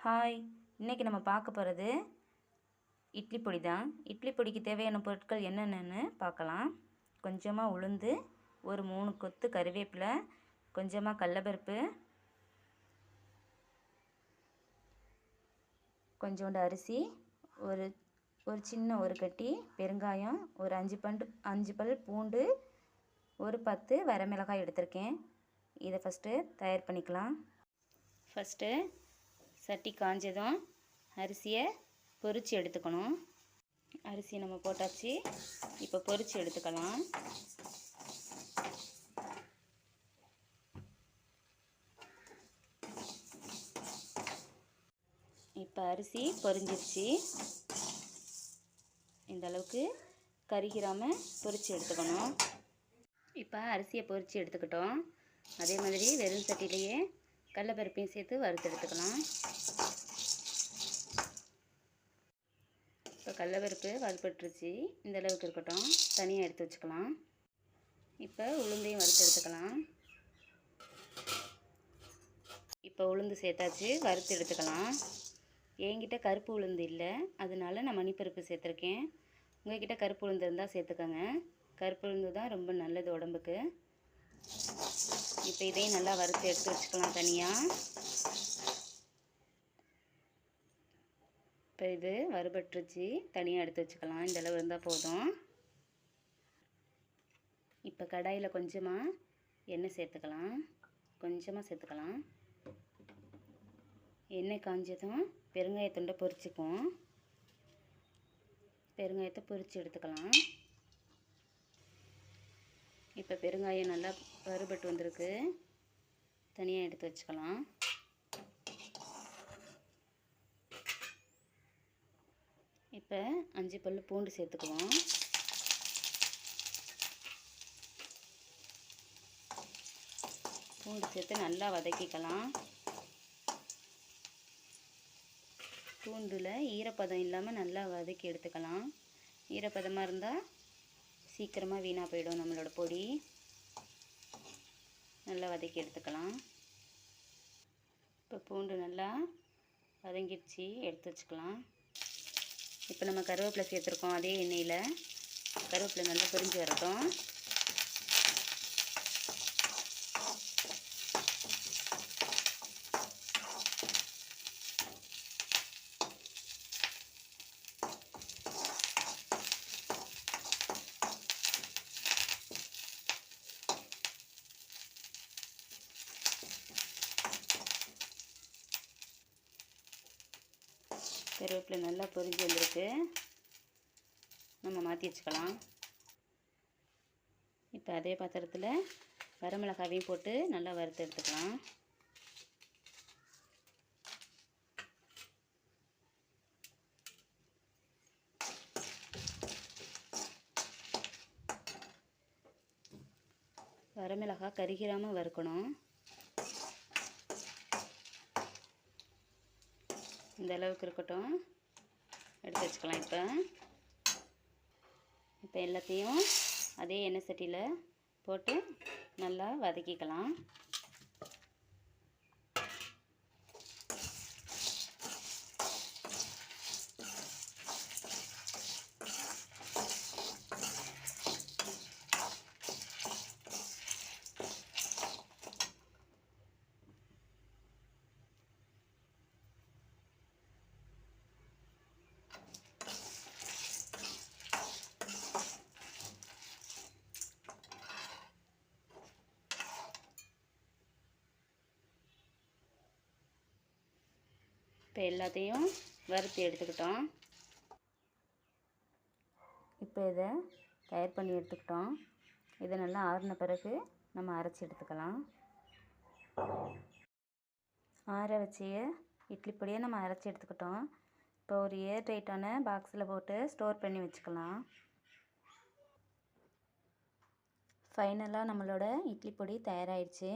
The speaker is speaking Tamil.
ஹாய், இன்றைக்கி நம்ம பார்க்க போகிறது இட்லி பொடி தான். இட்லி பொடிக்கு தேவையான பொருட்கள் என்னென்னு பார்க்கலாம். கொஞ்சமாக உளுந்து, ஒரு 3 கொத்து கருவேப்பிலை, கொஞ்சமாக கடலப்பருப்பு, கொஞ்சோண்டு அரிசி, ஒரு ஒரு சின்ன ஒரு கட்டி பெருங்காயம், ஒரு 5 பல் பூண்டு, ஒரு 10 வரமிளகாய் எடுத்திருக்கேன். இதை ஃபஸ்ட்டு தயார் பண்ணிக்கலாம். ஃபஸ்ட்டு சட்டி காஞ்சதும் அரிசியை பொரித்து எடுத்துக்கணும். அரிசியை நம்ம போட்டாச்சு. இப்போ பொரித்து எடுத்துக்கலாம். இப்போ அரிசி பொரிஞ்சிருச்சு. இந்த அளவுக்கு கருகிராமல் பொரித்து எடுத்துக்கணும். இப்போ அரிசியை பொரித்து எடுத்துக்கிட்டோம். அதே மாதிரி வெறும் சட்டிலேயே கடலப்பருப்பையும் சேர்த்து வறுத்து எடுத்துக்கலாம். இப்போ கடலப்பருப்பு வறுபட்டுருச்சு. இந்த அளவுக்கு இருக்கட்டும், தனியாக எடுத்து வச்சுக்கலாம். இப்போ உளுந்தையும் வறுத்து எடுத்துக்கலாம். இப்போ உளுந்து சேர்த்தாச்சு, வறுத்து எடுத்துக்கலாம். என்கிட்ட கருப்பு உளுந்து இல்லை, அதனால நான் மணிப்பருப்பு சேர்த்துருக்கேன். உங்கள்கிட்ட கருப்பு உளுந்து இருந்தால் சேர்த்துக்கோங்க. கருப்பு உளுந்து தான் ரொம்ப நல்லது உடம்புக்கு. இப்போ இதையும் நல்லா வறுத்து எடுத்து வச்சுக்கலாம் தனியாக. இப்போ இது வறுபட்டுருச்சு, தனியாக எடுத்து வச்சுக்கலாம். இந்த அளவு இருந்தால் போதும். இப்போ கடாயில் கொஞ்சமாக எண்ணெய் சேர்த்துக்கலாம். எண்ணெய் காஞ்சதும் பெருங்காயத்துண்டை பொரிச்சுக்குவோம். பெருங்காயத்தை பொரித்து எடுத்துக்கலாம். இப்போ பெருங்காயம் நல்லா வறுபட்டு வந்திருக்கு, தனியாக எடுத்து வச்சுக்கலாம். இப்போ 5 பல் பூண்டு சேர்த்துக்குவோம். பூண்டு சேர்த்து நல்லா வதக்கிக்கலாம். பூண்டில் ஈரப்பதம் இல்லாமல் நல்லா வதக்கி எடுத்துக்கலாம். ஈரப்பதமாக இருந்தால் சீக்கிரமாக வீணாக போயிடும் நம்மளோட பொடி. நல்லா வதக்கி எடுத்துக்கலாம். இப்போ பூண்டு நல்லா வதங்கிடுச்சு, எடுத்து வச்சுக்கலாம். இப்போ நம்ம கருவேப்பிலை சேர்த்துருக்கோம். அதே எண்ணெயில் கருவேப்பிலை நல்லா பொரிஞ்சு வரட்டும். கருவேப்பிலை நல்லா பொரிஞ்சு வந்திருக்கு, நம்ம மாற்றி வச்சுக்கலாம். இப்போ அதே பாத்திரத்தில் வரமிளகாவையும் போட்டு நல்லா வறுத்து எடுத்துக்கலாம். வரமிளகாய் கருகிராமல் வறுக்கணும். இந்த அளவுக்கு இருக்கட்டும், எடுத்து வச்சுக்கலாம். இப்போ எல்லாத்தையும் அதே எண்ணெய் சட்டியில் போட்டு நல்லா வதக்கிக்கலாம். இப்போ எல்லாத்தையும் வறுத்து எடுத்துக்கிட்டோம். இப்போ இதை தயார் பண்ணி எடுத்துக்கிட்டோம். இதை நல்லா ஆறின பிறகு நம்ம அரைச்சி எடுத்துக்கலாம். ஆற வச்சிய இட்லி பொடியை நம்ம அரைச்சி எடுத்துக்கிட்டோம். இப்போ ஒரு ஏர் டைட்டான பாக்ஸில் போட்டு ஸ்டோர் பண்ணி வச்சுக்கலாம். ஃபைனலாக நம்மளோட இட்லி பொடி தயாராகிடுச்சு.